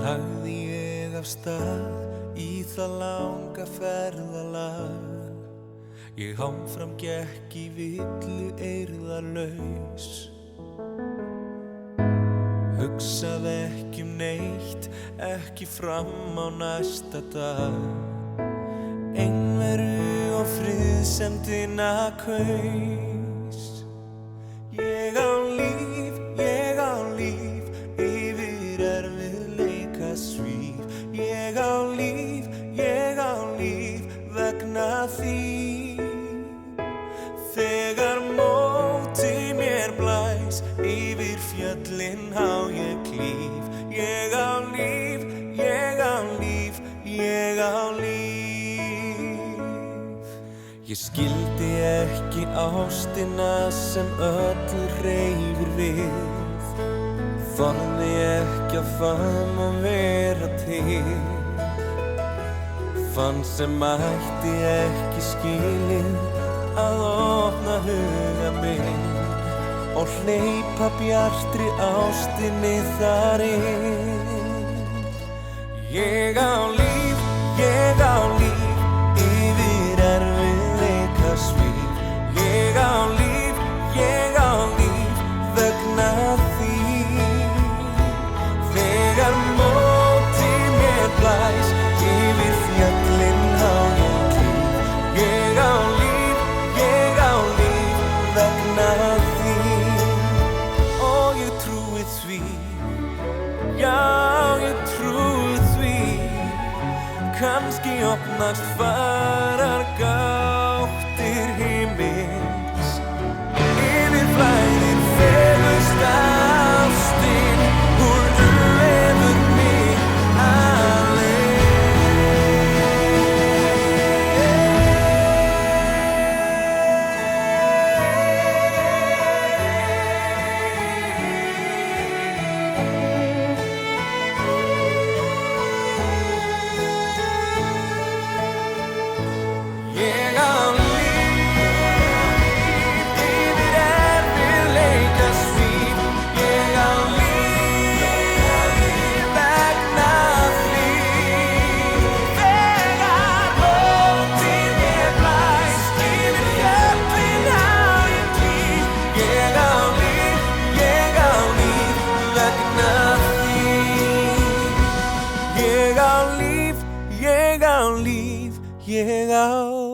lagði ég af stað í það langa ferðalag. Ég áfram gekk í villu eirðarlaus, hugsaði ekki neitt, ekki fram á næsta dag. Einveru og friðsemdina kaus. Ég á líf, yfir erfiðleika svíf. Ég á líf, vegna þín. Þegar móti mér blæs, yfir fjöllin á ég klíf. Ég á líf, ég á líf. Ég skildi ekki ástina sem öllu hreyfir við. Þorði ekki að faðma og vera til. Fann sem ætti ekki skilið að opna huga minn og hleypa bjartri ástinni þar inn. Ég á líf, yfir erfiðleika svíf. Ég á líf, vegna þín. Þegar móti mér blæs, yfir fjöllin á ég klíf. Ég á líf, vegna þín. Og ég trúi því, já ég trúi því. Kannski opnast farar gáttir himins. Yfir flæðir fegursta ástin, hún umvefur mig alein. Ég á líf, yfir erfiðleika svíf. Ég á líf, vegna þín. Þegar móti mér blæs, yfir fjöllin á ég klíf. Ég á líf, vegna þín. Ég á líf, ég á